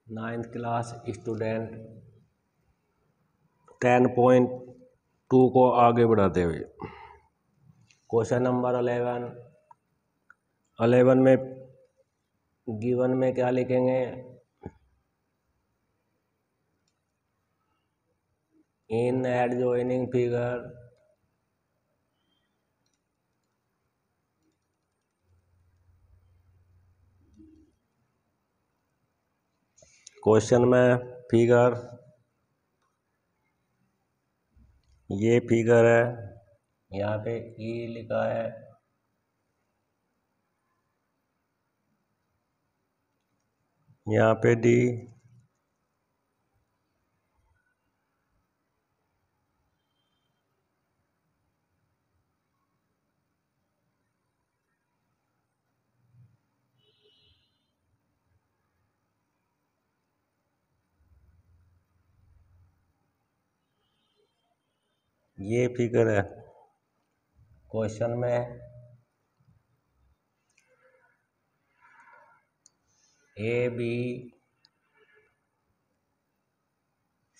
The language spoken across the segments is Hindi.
9th क्लास स्टूडेंट 10.2 को आगे बढ़ाते हुए क्वेश्चन नंबर 11 में गिवन में क्या लिखेंगे? इन एडजॉइनिंग फिगर क्वेश्चन में फिगर, ये फिगर है, यहाँ पे ई लिखा है, यहाँ पे डी, ये फिगर है। क्वेश्चन में ए बी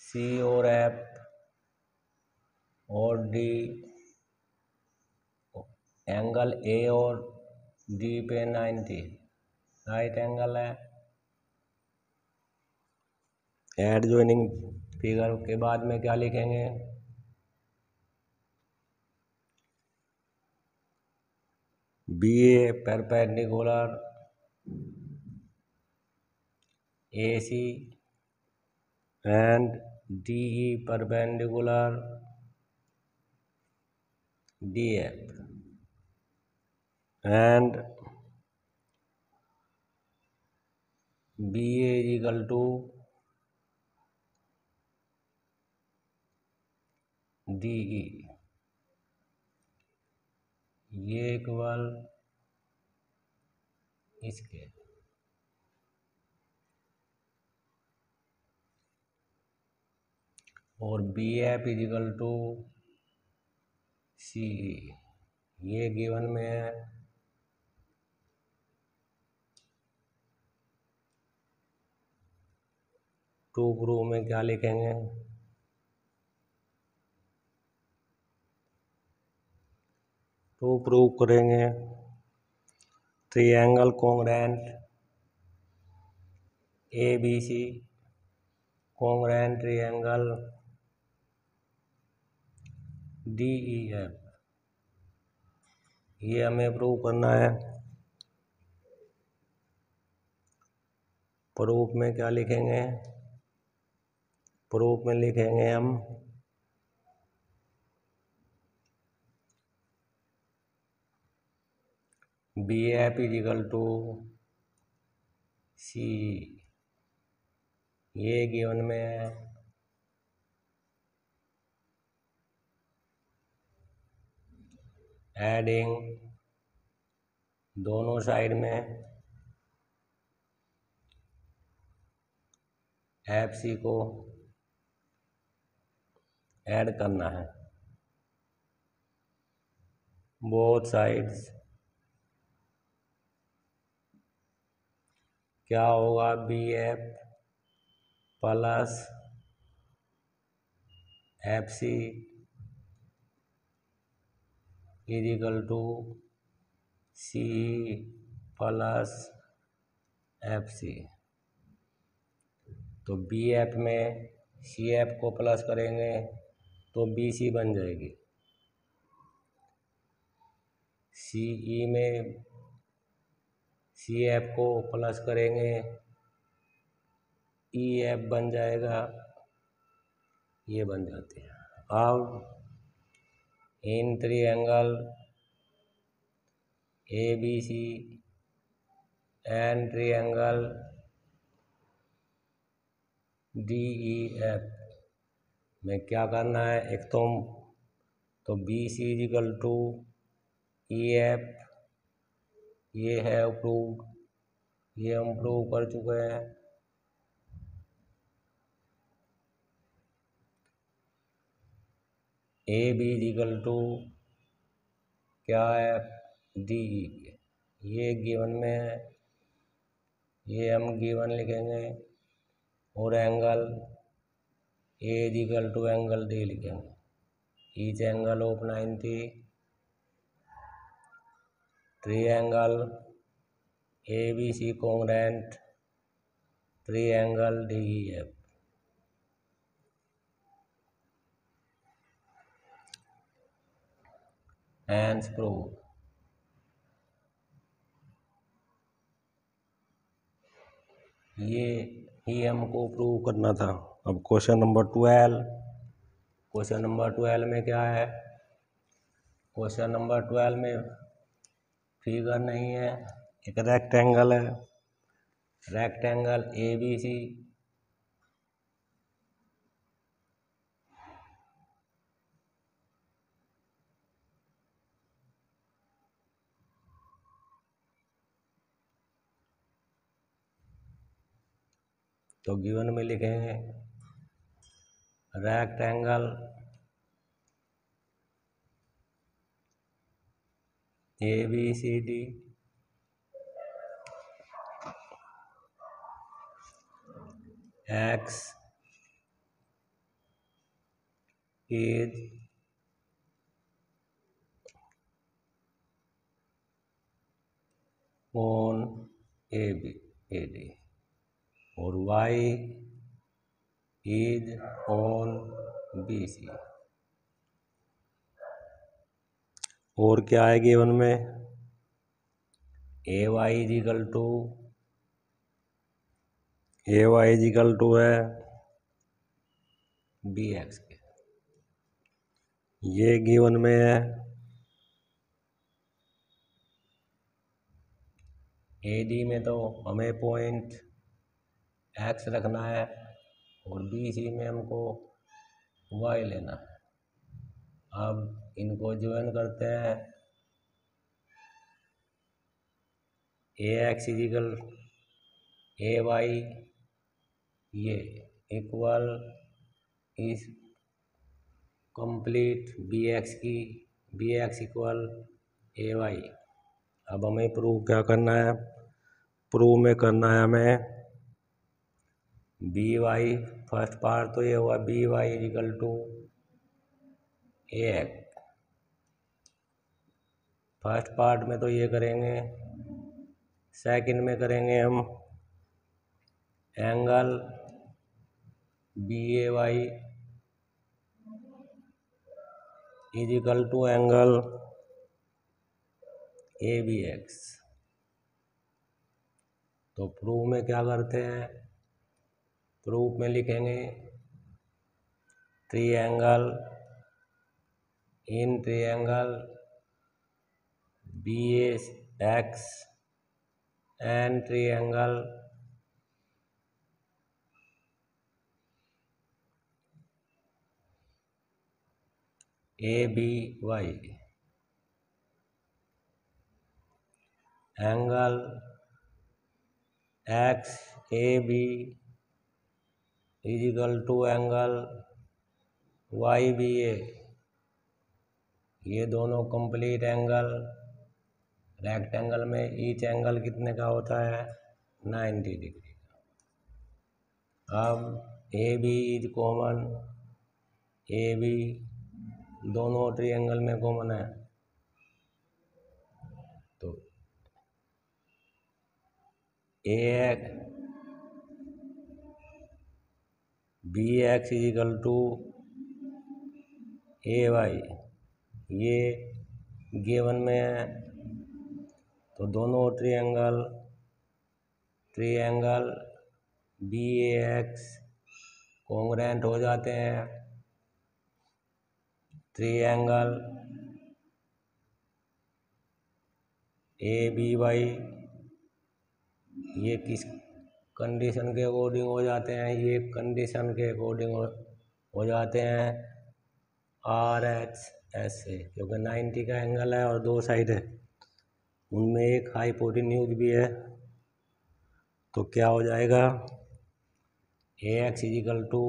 सी और एफ और डी एंगल ए और डी पे 90 राइट एंगल है। एडजॉइनिंग फिगर के बाद में क्या लिखेंगे? B A perpendicular A C and D E perpendicular D F and B A is equal to D E, ये इक्वल इसके, और B F is equal to C E, ये गिवन में है। टू प्रूव में क्या लिखेंगे? टू प्रूव करेंगे triangle congruent A B C congruent triangle D E F, ये हमें प्रूव करना है। प्रूफ में क्या लिखेंगे? प्रूफ में लिखेंगे हम B F is equal to C, ये गिवन में है। एडिंग दोनों साइड में एफ सी को ऐड करना है बोथ साइड्स। क्या होगा? B F plus F C is equal to C plus F C. तो बी एफ में सी एफ को प्लस करेंगे तो बी सी बन जाएगी। सी ई में सी एफ को प्लस करेंगे ई एफ बन जाएगा, ये बन जाते हैं। अब इन triangle A B C and triangle D E F में क्या करना है? एक तो B C is equal to E F, ये है अप्रूव्ड, ये हम प्रूव कर चुके हैं। A B is equal to क्या है? डी ई, ये गिवन में है, ये हम गिवन लिखेंगे। और angle A is equal to angle D लिखेंगे। Each angle of 90 triangle ABC congruent triangle DEF। Hence proof। ये ही हमको प्रूव करना था। अब क्वेश्चन नंबर 12। क्वेश्चन नंबर 12 में क्या है? क्वेश्चन नंबर 12 में फिगर नहीं है, एक रेक्टेंगल है। रेक्टेंगल ABC तो गिवन में लिखेंगे rectangle ABCD X is on AD और Y is on BC। और क्या है गिवन में? AY इज इक्वल टू है BX के। ये गिवन में है। AD में तो हमें पॉइंट X रखना है और BC में हमको Y लेना है। अब इनको ज्वाइन करते हैं। AX इज इक्वल AY ये इक्वल इस कंप्लीट BX इक्वल AY। अब हमें प्रूव क्या करना है? प्रूव में करना है हमें BY, फर्स्ट पार्ट तो ये हुआ BY is equal to AX। First part में तो ये करेंगे, सेकंड में करेंगे हम angle BAY is equal to angle ABX। तो प्रूफ में क्या करते हैं? प्रूफ में लिखेंगे triangle in triangle BAX and triangle ABY। Angle XAB is equal to angle YBA। ये दोनों कंप्लीट एंगल, रेक्टेंगल में ईच एंगल कितने का होता है? 90 डिग्री का। अब AB इज कॉमन, AB दोनों ट्रायंगल में कॉमन है तो AX BX is equal to AY। ये गिवन में है तो दोनों ट्रायंगल BAX कॉन्ग्रुएंट हो जाते हैं। ट्रायंगल ABY ये किस कंडीशन के अकॉर्डिंग हो जाते हैं? ये कंडीशन के अकॉर्डिंग हो जाते हैं RHS से, क्योंकि 90 का एंगल है और दो साइड है, उनमें एक हाइपोटेन्यूज भी है। तो क्या हो जाएगा? AX इज इक्वल टू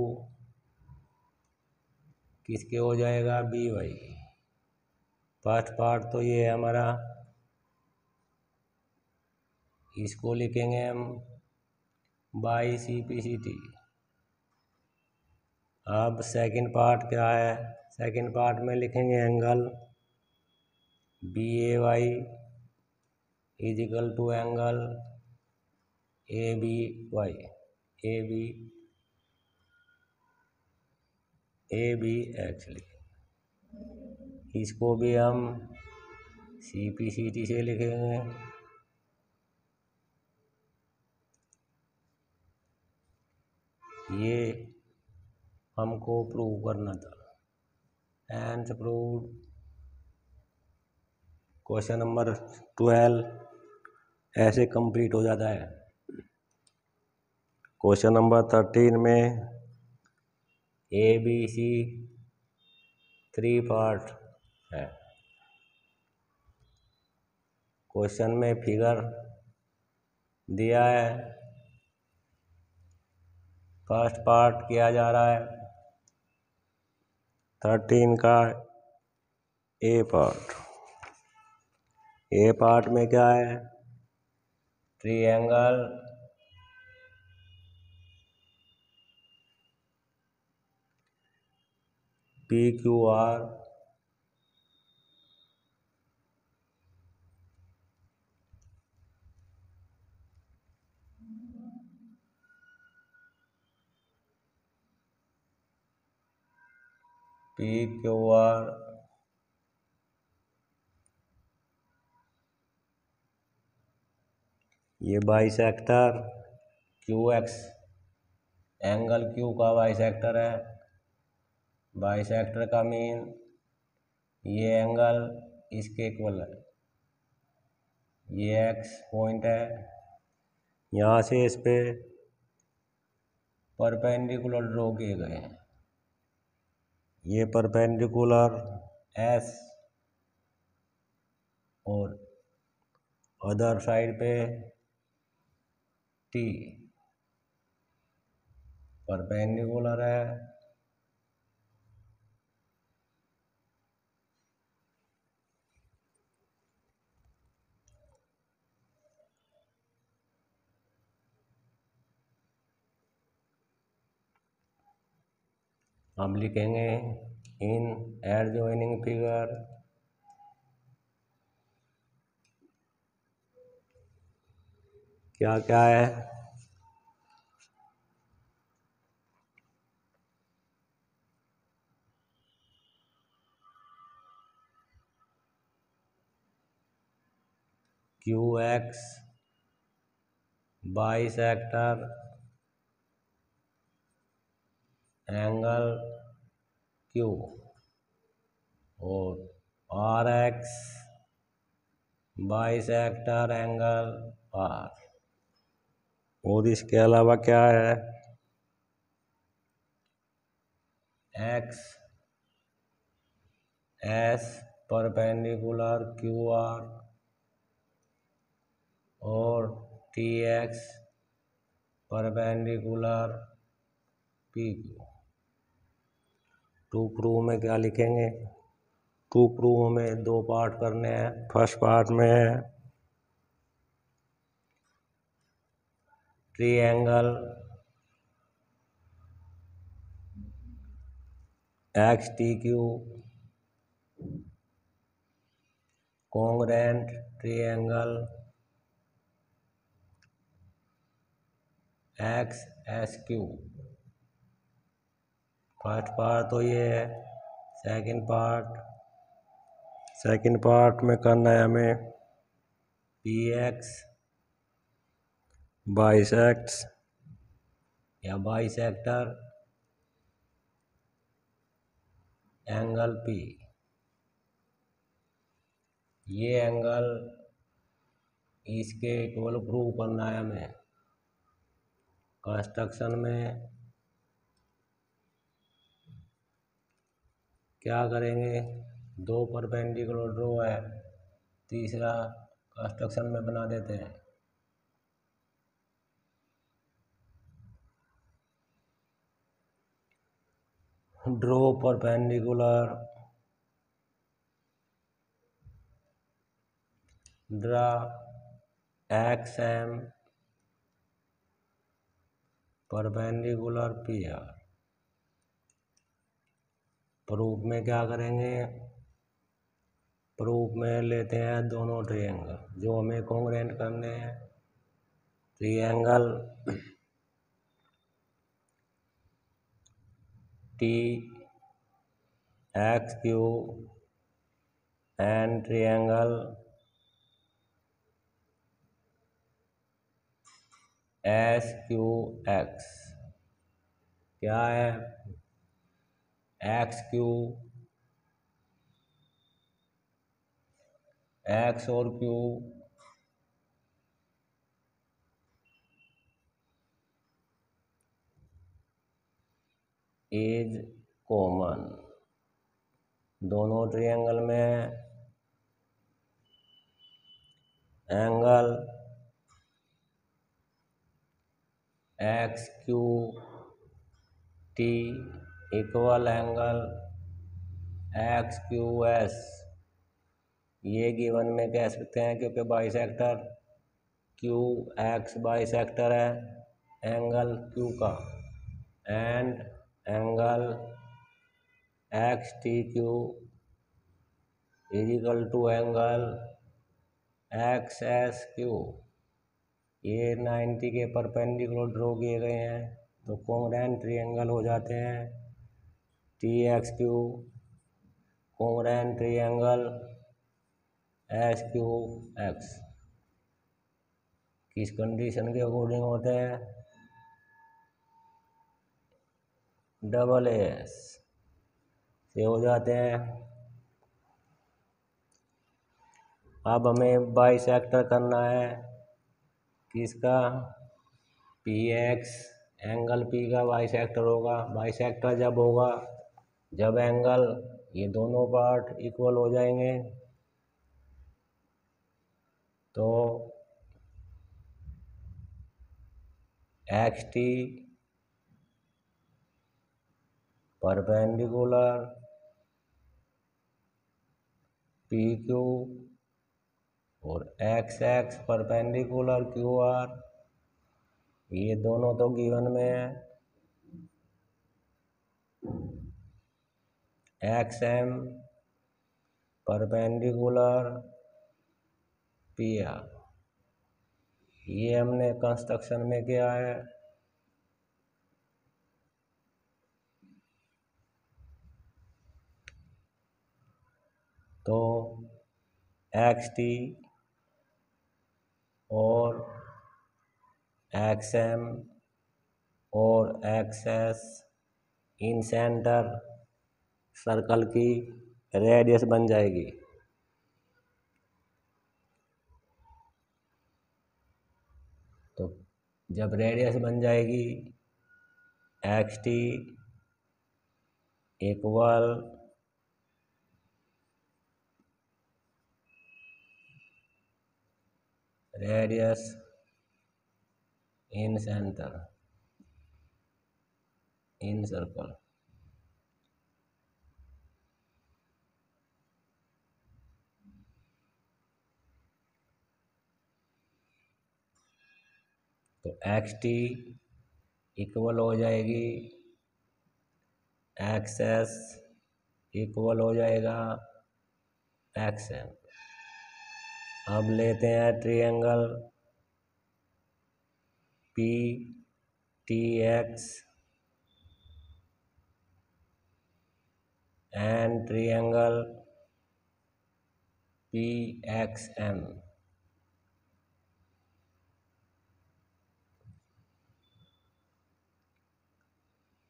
किसके हो जाएगा? BY। फर्स्ट पार्ट तो ये है हमारा, इसको लिखेंगे हम बाई CPCT अब सेकंड पार्ट क्या है, सेकंड पार्ट में लिखेंगे angle BAY is equal to angle ABY, AB actually इसको भी हम CPCT से लिखेंगे। ये हमको प्रूव करना था, एंड प्रूव। क्वेश्चन नंबर 12 ऐसे कंप्लीट हो जाता है। क्वेश्चन नंबर 13 में ABC 3 पार्ट है। क्वेश्चन में फिगर दिया है, फर्स्ट पार्ट किया जा रहा है 13 का A पार्ट। A पार्ट में क्या है, ट्रायंगल PQR ये बाइसेक्टर QX, एंगल Q का बाइसेक्टर है। बाइसेक्टर का मीन ये एंगल इसके इक्वल है, ये X पॉइंट है, यहाँ से इस पे परपेंडिकुलर ड्रॉ किए गए हैं। ये परपेंडिकुलर S और अदर साइड पे T परपेंडिकुलर है। अब लिखेंगे इन एडजॉइनिंग फिगर क्या क्या है, QX बाइसेक्टर एंगल Q और RX बाइसेक्टर एंगल R। और इसके अलावा क्या है, X S परपेंडिकुलर QR और TX perpendicular PQ। To prove में क्या लिखेंगे, टू प्रूव में दो पार्ट करने हैं। फर्स्ट पार्ट में है triangle XTQ congruent triangle XSQ। First part तो ये है। सेकंड पार्ट में करना है हमें PX बाइसेक्ट्स या बाइसेक्टर एंगल P। ये एंगल इसके इक्वल प्रूव करना है हमें। कंस्ट्रक्शन में क्या करेंगे, दो परपेंडिकुलर ड्रॉ है, तीसरा कंस्ट्रक्शन में बना देते हैं। Draw perpendicular, draw XM perpendicular PR। Proof में क्या करेंगे, प्रूफ में लेते हैं दोनों ट्रायंगल जो हमें कॉन्ग्रुएंट करने हैं। Triangle T X Q and triangle S Q X क्या है, एक्स क्यू, एक्स और क्यू इज कॉमन। दोनों ट्रायंगल में angle X Q T equal angle X Q S, ये गिवन में कह सकते हैं क्योंकि बाइसेक्टर क्यू एक्स बाइसेक्टर है एंगल क्यू का, and angle X T Q is equal to angle X S Q. ये 90 के परपेंडिकुलर ड्रॉ किए गए हैं तो कॉन्ग्रुएंट ट्रायंगल हो जाते हैं। T X Q congruent triangle S Q x किस कंडीशन के अकॉर्डिंग होते हैं, डबल एस से हो जाते हैं। अब हमें बाइसेक्टर करना है किसका, पी एक्स, एंगल पी का बाइसेक्टर होगा। बाइसेक्टर जब होगा जब एंगल ये दोनों पार्ट इक्वल हो जाएंगे तो X T perpendicular P Q और X X perpendicular Q R, ये दोनों तो गिवन में है। X M perpendicular P R, ये हमने कंस्ट्रक्शन में किया है। तो एक्स टी और एक्स एम और X S incentre circle की रेडियस बन जाएगी। तो जब रेडियस बन जाएगी X T equal radius incentre incircle, तो एक्स टी इक्वल हो जाएगी एक्स एस इक्वल हो जाएगा एक्स एम। अब लेते हैं triangle P T X and triangle P X M.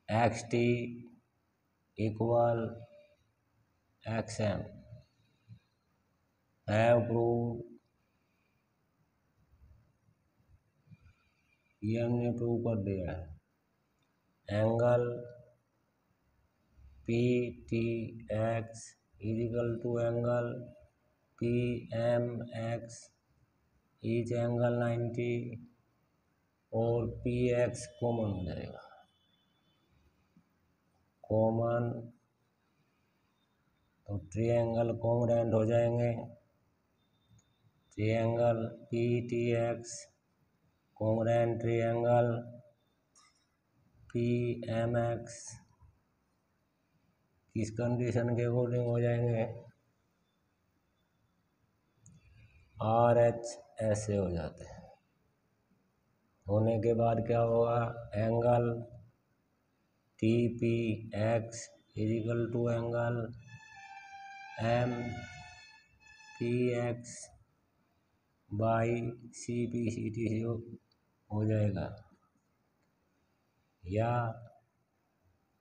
X T equal X M have prove, ये हमने प्रूव कर दिया है। Angle P T X is equal to angle P M X is angle 90 और पी एक्स कॉमन हो जाएगा। कॉमन तो ट्रायंगल कॉन्ग्रुएंट हो जाएंगे। Triangle P T X congruent triangle P M X किस कंडीशन के अकॉर्डिंग हो जाएंगे, आर एच ऐसे हो जाते हैं। होने के बाद क्या होगा, angle T P X is equal to angle M P X by C P C T से हो जाएगा, या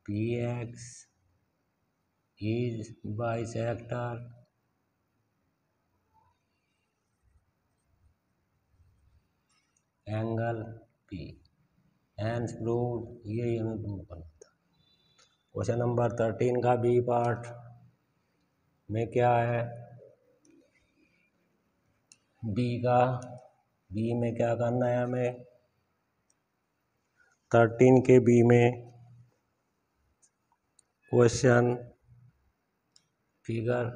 P X is bisector angle P. Hence proved, ये हमें प्रूव करना था। क्वेश्चन नंबर 13 का बी पार्ट में क्या है, बी में क्या करना है हमें, 13 के बी में क्वेश्चन फिगर,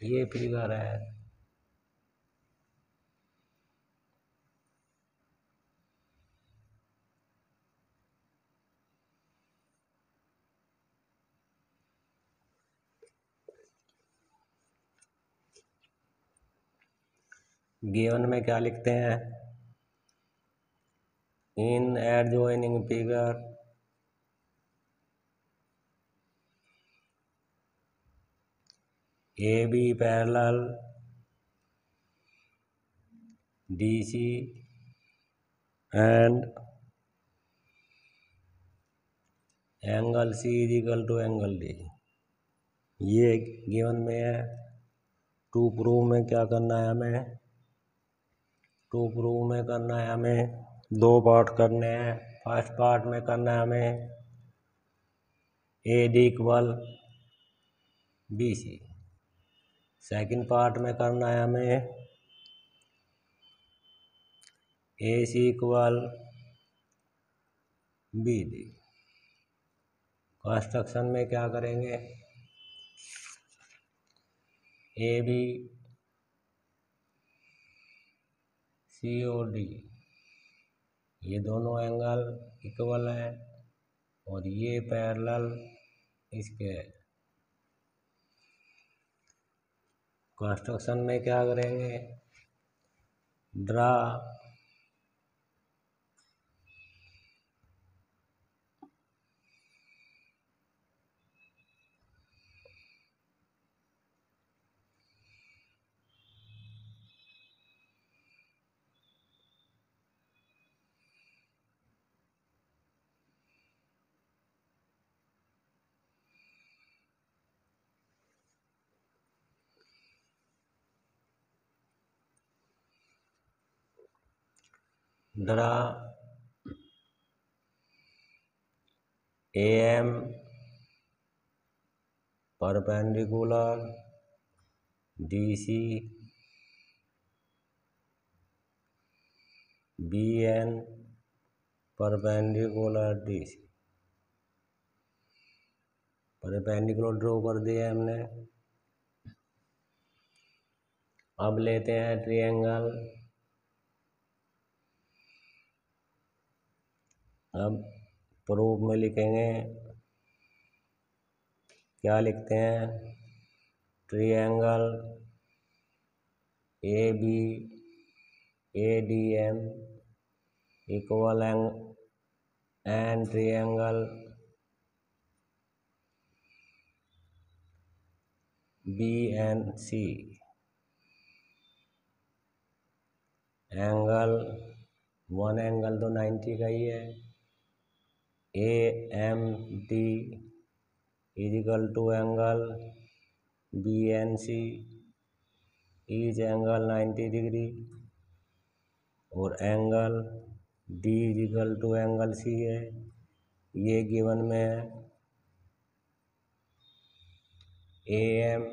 ये फिगर है, गिवन में क्या लिखते हैं, in adjoining figure A B parallel D C and angle C is equal to angle D, ये गिवन में है। टू प्रूव में क्या करना है हमें, टू प्रूव में करना है हमें दो पार्ट करने हैं। फर्स्ट पार्ट में करना है हमें A D equal B C, second part में करना है हमें A C equal B D. Construction में क्या करेंगे, ए बी सी ओ डी, ये दोनों एंगल इक्वल है और ये पैरेलल इसके। कंस्ट्रक्शन में क्या करेंगे, draw A M perpendicular D C B N perpendicular D C, perpendicular draw कर दिया हमने। अब लेते हैं ट्रायंगल, अब प्रूफ में लिखेंगे, क्या लिखते हैं, triangle A B A D M equal and triangle B N C angle, one angle तो 90 का ही है, A M T is equal to angle B N C is angle 90 degree, और angle D is equal to angle C है, ये गिवन में है। ए एम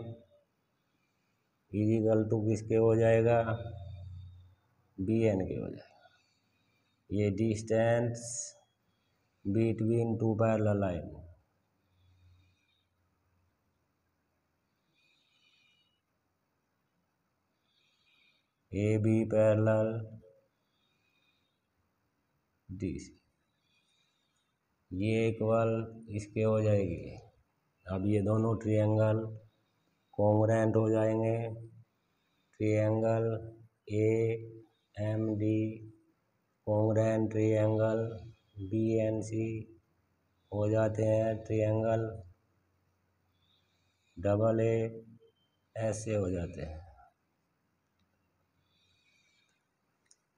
इजिकल टू किसके हो जाएगा, बी एन के हो जाएगा। ये distance between two parallel line, A B parallel D C, ये इक्वल इसके हो जाएगी अब ये दोनों ट्रायंगल कॉन्ग्रुएंट हो जाएंगे। Triangle A M D congruent triangle B N C हो जाते हैं ट्रायंगल डबल ए ऐसे हो जाते हैं।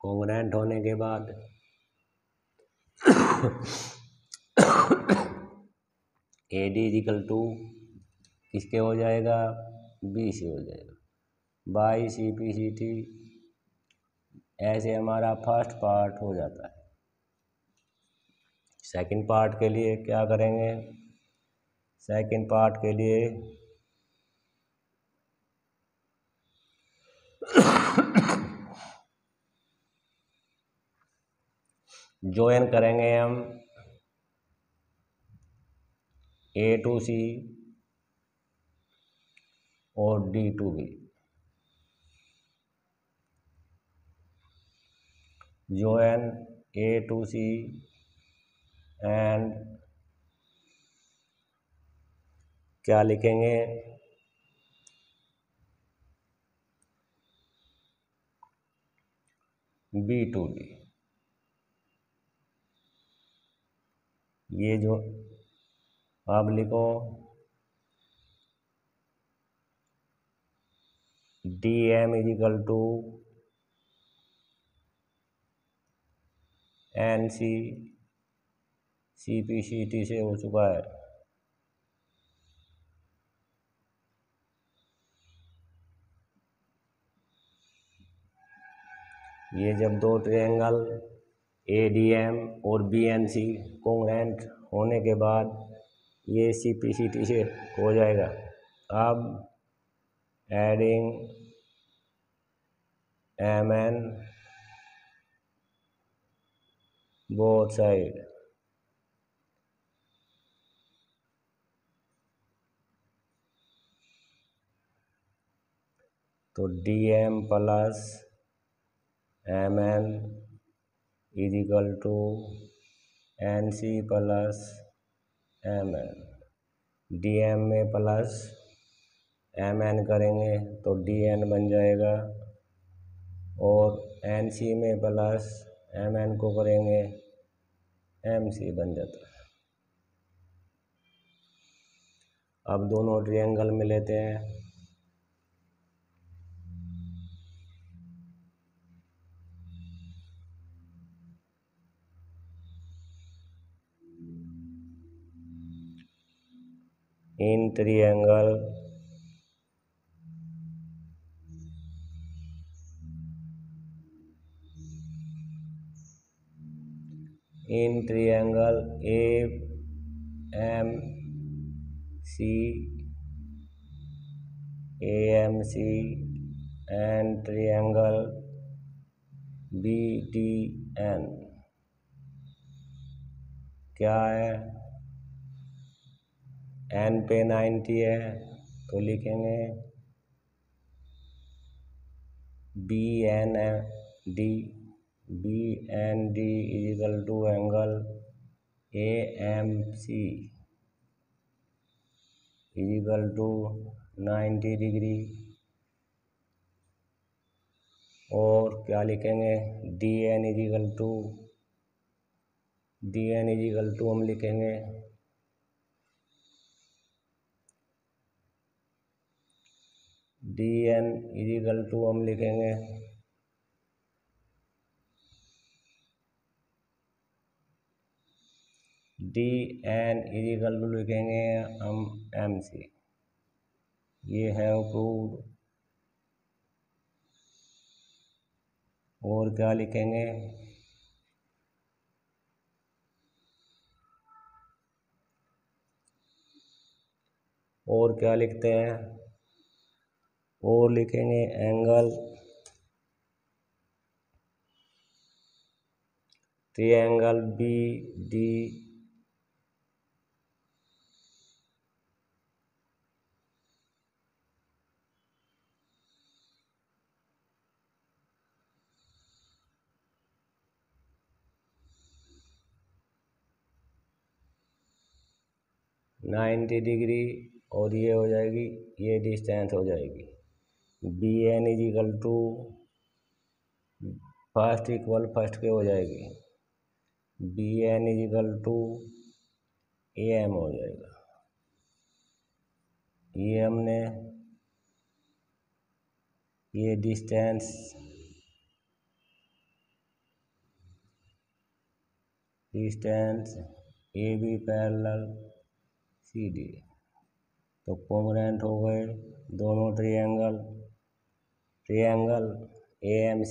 कॉन्ग्रुएंट होने के बाद ए डी इजिकल टू किसके हो जाएगा, बी से हो जाएगा, by C P C T. ऐसे हमारा फर्स्ट पार्ट हो जाता है। सेकंड पार्ट के लिए क्या करेंगे, सेकंड पार्ट के लिए ज्वाइन करेंगे हम ए टू सी और D to B. Join A to C and क्या लिखेंगे, बी टू बी। ये जो अब लिखो D M is equal to N C C P C T से हो चुका है। ये जब दो ट्रायंगल ए डी एम और बी एन सी कॉन्ग्रुएंट होने के बाद ये सी पी सी टी से हो जाएगा। अब adding M N both side, तो D M plus M N is equal to N C plus M N. D M में प्लस एम एन करेंगे तो डी एन बन जाएगा, और एन सी में प्लस एम एन को करेंगे एम सी बन जाता है। अब दोनों ट्रायंगल में लेते हैं। इन triangle A M C A M C and triangle B T N क्या है, एन पे 90 है तो लिखेंगे B N D is equal to angle A M C is equal to 90 degree. और क्या लिखेंगे, डी एन इजिकल टू हम लिखेंगे डी एन इजिकल टू हम लिखेंगे डी एन इजिकल टू लिखेंगे हम एम सी। ये है प्रूव्ड। और क्या लिखेंगे, और क्या लिखते हैं, और लिखेंगे angle triangle B D 90 degree, और ये हो जाएगी, ये डिस्टेंस हो जाएगी B N is equal to first equal first के हो जाएगी, B N is equal to A M हो जाएगा। ये हमने ये distance A B parallel C D, तो कॉन्ग्रुएंट हो गए दोनों triangle A M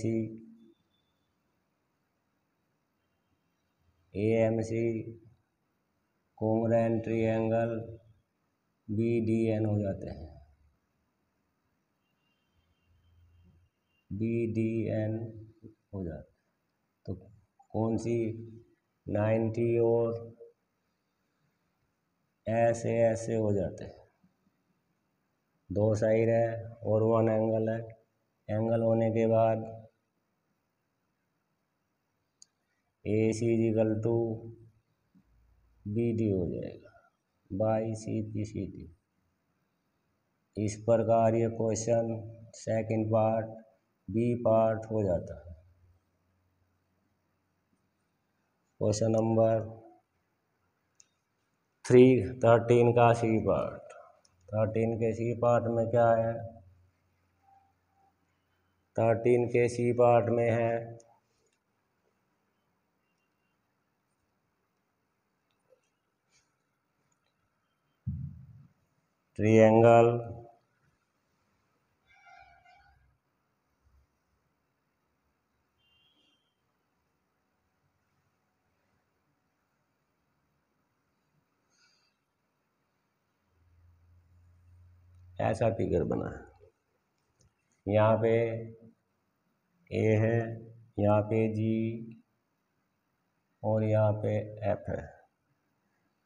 C congruent triangle B D N हो जाते हैं, बी डी एन हो जाते। तो कौन सी 90 और ऐसे ऐसे हो जाते हैं, दो साइड है और वन एंगल है, एंगल होने के बाद A C equal to B D हो जाएगा by C P C D. इस प्रकार ये question second part B part हो जाता है। क्वेश्चन नंबर 13 का सी पार्ट। 13 के सी पार्ट में क्या है? 13 के सी पार्ट में है ट्रायंगल ऐसा फिगर बना है, यहाँ पे ए है, यहाँ पे जी और यहाँ पे एफ है,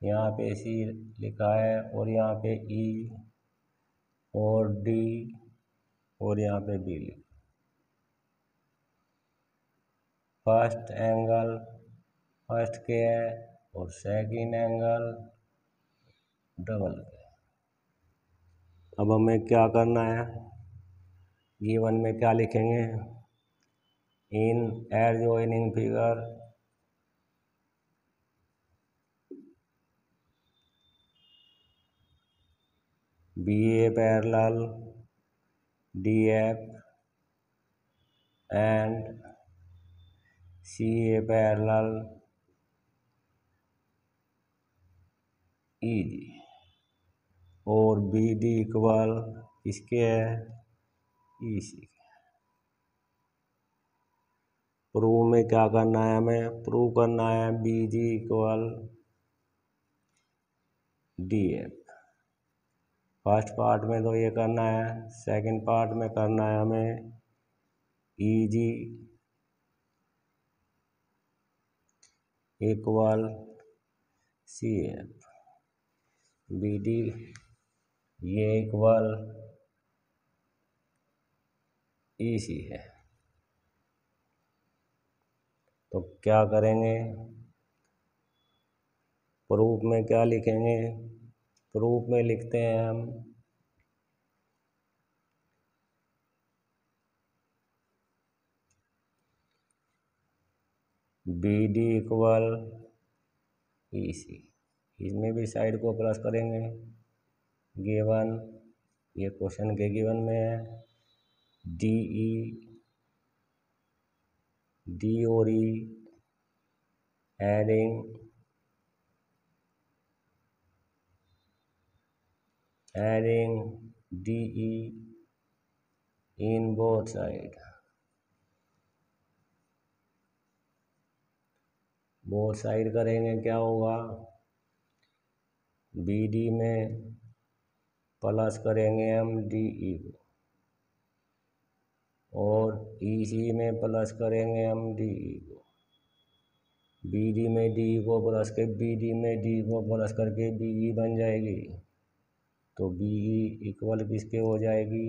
यहाँ पे सी लिखा है और यहाँ पे ई और डी और यहाँ पे बी लिखा। फर्स्ट एंगल फर्स्ट के है और सेकंड एंगल डबल के। अब हमें क्या करना है, गिवन में क्या लिखेंगे? In adjoining figure B A parallel D F and C A parallel E D और बी डी इक्वल इसके है ई सी। प्रूव में क्या करना है, हमें प्रूव करना है B G equal D F. First part में तो ये करना है, सेकंड पार्ट में करना है हमें E G equal C F, B D ये इक्वल ई सी है। तो क्या करेंगे, प्रूफ में क्या लिखेंगे? प्रूफ में लिखते हैं हम बी डी इक्वल ई सी, इसमें भी साइड को प्लस करेंगे। गिवन ये क्वेश्चन के गिवन में है डी ई डी और ई adding DE in both side करेंगे, क्या होगा? BD में प्लस करेंगे हम DE को और EC में प्लस करेंगे हम DE को। BD में DE को प्लस के BD में D को प्लस करके BE बन जाएगी, तो BE इक्वल किसके हो जाएगी?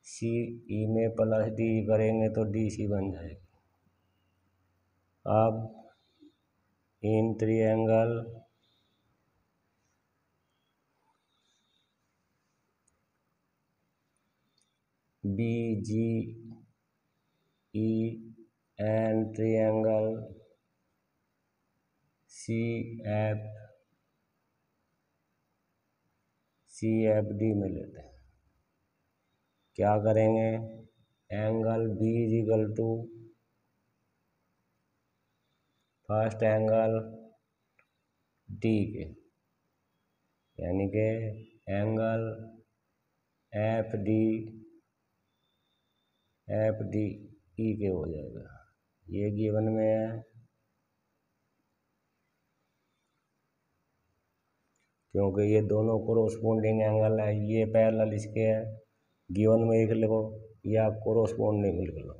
CE में प्लस D करेंगे तो DC बन जाएगी। अब इन triangle B G E N triangle C F D में लेते हैं। क्या करेंगे, angle B is equal to first angle D के, यानी कि एंगल एफ डी ई के हो जाएगा। ये गिवन में है, क्योंकि ये दोनों कोरोस्पोंडिंग एंगल है, ये पैरेलल इसके है। गिवन में लिख लो या कोरोस्पोंडिंग लिख लो,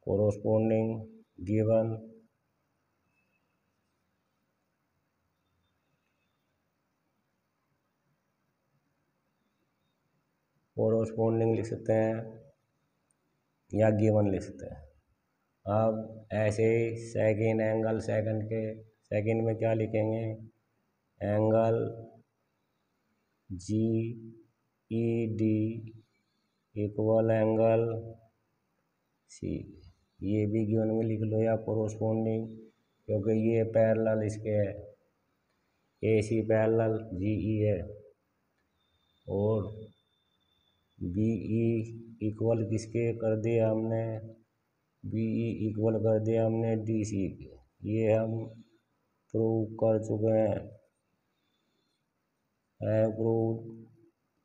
कोरोस्पोंडिंग गिवन कोरोस्पोंडिंग लिख सकते हैं या गिवन लिख सकते हैं। अब ऐसे ही सेकेंड एंगल सेकेंड में क्या लिखेंगे, angle G E D equal angle C, ये भी गिवन में लिख लो या कोरोस्पोंडिंग, क्योंकि ये पैरेलल इसके है, ए सी पैरेलल जी ई है और बी ई इक्वल किसके कर दिया हमने, बी ई इक्वल कर दिया हमने डी सी के। ये हम प्रूव कर चुके हैं, प्रूव।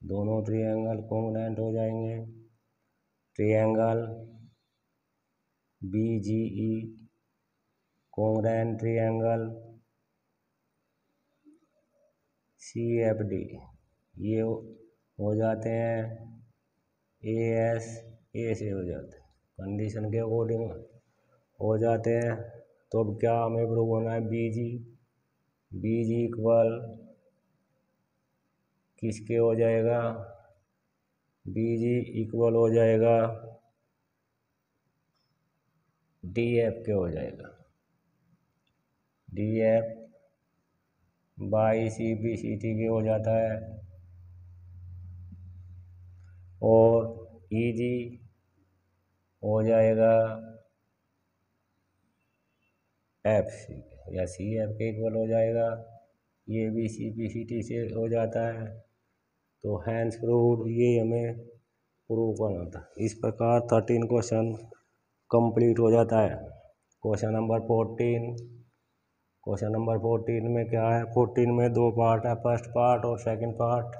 दोनों ट्रायंगल कॉन्ग्रुएंट हो जाएंगे। Triangle B G E congruent triangle C F D, ये हो जाते हैं ए एस, ए से हो जाते हैं, कंडीशन के अकॉर्डिंग हो जाते हैं। तो अब क्या हमें प्रूव होना है, बी जी इक्वल किसके हो जाएगा, बी जी इक्वल हो जाएगा डी एफ के हो जाएगा, D F by C B C T के हो जाता है, और ई जी हो जाएगा एफ सी या सी एफ के इक्वल हो जाएगा। ये भी सी बी सी टी से हो जाता है। तो हैंस प्रूव्ड, ये हमें प्रूव करना था। इस प्रकार 13 क्वेश्चन कंप्लीट हो जाता है। क्वेश्चन नंबर 14 में क्या है, 14 में 2 पार्ट है, फर्स्ट पार्ट और सेकंड पार्ट।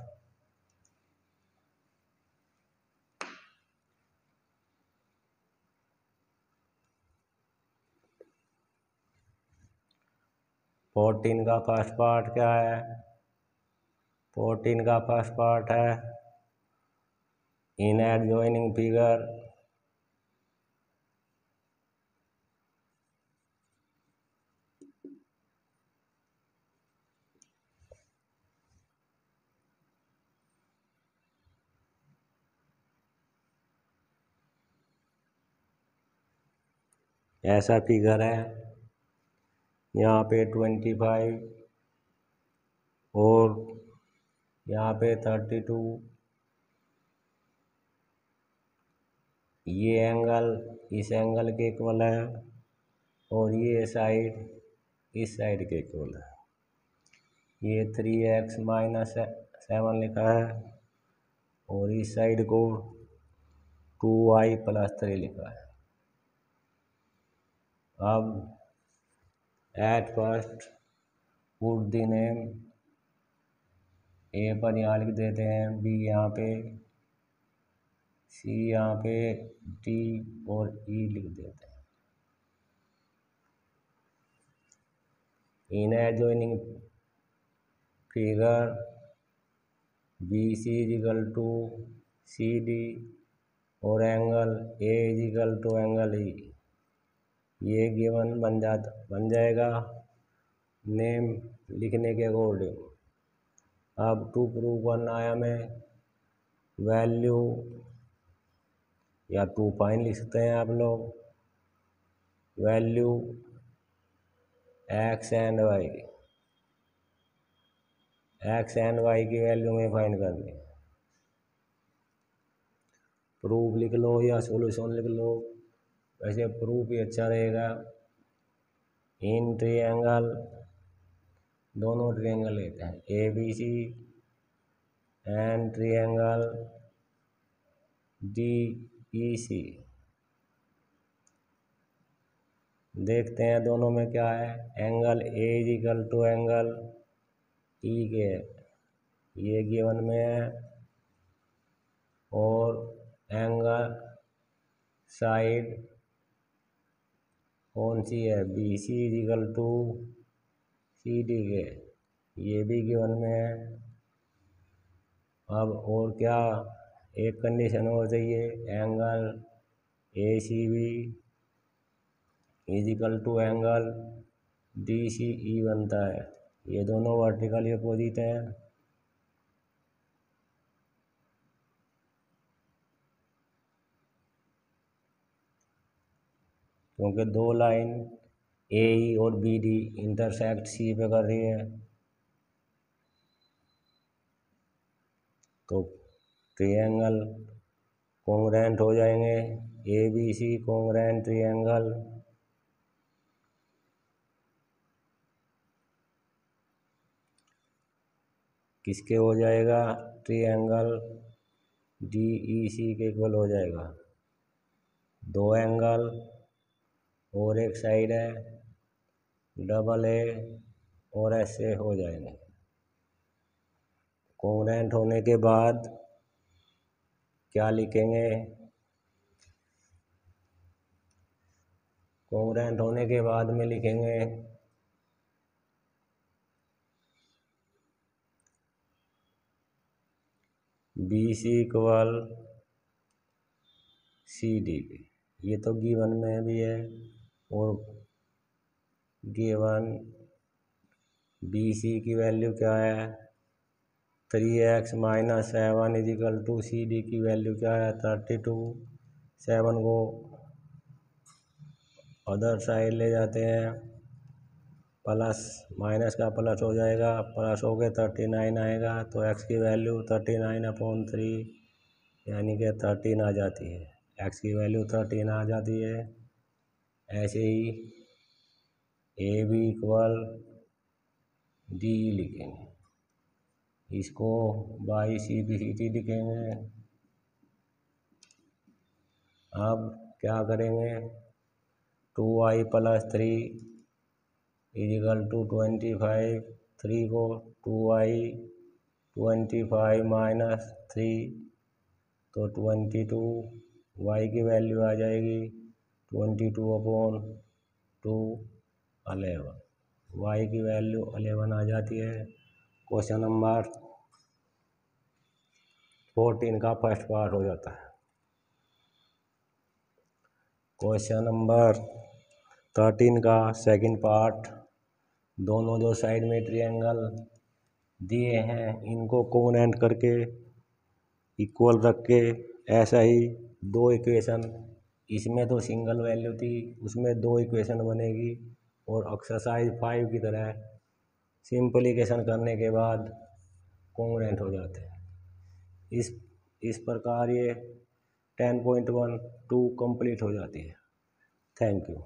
फोर्टीन का फर्स्ट पार्ट क्या है, 14 का फर्स्ट पार्ट है इन एडजॉइनिंग फिगर ऐसा फिगर है, यहाँ पे 25 और यहाँ पे 32, ये एंगल इस एंगल के इक्वल है और ये साइड इस साइड के इक्वल है। ये 3x - 7 लिखा है और इस साइड को 2y + 3 लिखा है। अब at first put the name, A पर यहाँ लिख देते हैं, बी यहाँ पे, सी यहाँ पे, डी और ई लिख देते हैं। In adjoining figure B C is equal to C D और angle A is equal to angle E, ये गिवन बन जाएगा नेम लिखने के अकॉर्डिंग। अब टू प्रूव करना है हमें, वैल्यू या 2 फाइन लिख सकते हैं आप लोग, वैल्यू एक्स एंड वाई की वैल्यू में फाइन करनी है। प्रूफ लिख लो या सॉल्यूशन लिख लो, वैसे प्रूफ ही अच्छा रहेगा। इन ट्रायंगल, दोनों ट्रायंगल लेते हैं ABC एंड ट्रायंगल DEC। देखते हैं दोनों में क्या है। एंगल A = एंगल E के, ये गिवन में है, और एंगल साइड कौन सी है, BC = CD के, ये भी गिवन में है। अब और क्या, एक कंडीशन और चाहिए, एंगल ACB = एंगल DCE बनता है। ये दोनों वर्टिकली अपोजिट हैं। क्योंकि दो लाइन AE और BD इंटरसेक्ट C पे कर रही है, तो ट्रायंगल कॉन्ग्रुएंट हो जाएंगे। ABC कॉन्ग्रुएंट ट्रायंगल किसके हो जाएगा, ट्रायंगल DEC के इक्वल हो जाएगा। दो एंगल और एक साइड है, AA और SA हो जाएंगे। कॉन्ग्रुएंट होने के बाद क्या लिखेंगे, कॉन्ग्रुएंट होने के बाद में लिखेंगे BC = CD। ये तो गिवन में भी है, और गिवन BC की वैल्यू क्या है, 3x - 7 = CD की वैल्यू क्या है, 32। 7 को अदर साइड ले जाते हैं, प्लस माइनस का प्लस हो जाएगा, प्लस हो के 39 आएगा, तो x की वैल्यू 39/3 यानी कि 13 आ जाती है। x की वैल्यू 13 आ जाती है। ऐसे ही AB = DE लिखेंगे, इसको बाई CBCD लिखेंगे। अब क्या करेंगे, 2i + 3 = 25। 3 को 2i 25 - 3 तो 22, y की वैल्यू आ जाएगी 22/2 11, y की वैल्यू 11 आ जाती है। क्वेश्चन नंबर 14 का फर्स्ट पार्ट हो जाता है। क्वेश्चन नंबर 13 का सेकंड पार्ट, दोनों दो साइड में ट्रायंगल दिए हैं, इनको कॉन्ग्रुएंट करके इक्वल रख के, ऐसा ही दो इक्वेशन, इसमें तो सिंगल वैल्यू थी, उसमें दो इक्वेशन बनेगी, और एक्सरसाइज 5 की तरह सिंपलीकेशन करने के बाद कॉन्ग्रुएंट हो जाते हैं। इस प्रकार ये 10.12 कंप्लीट हो जाती है। Thank you.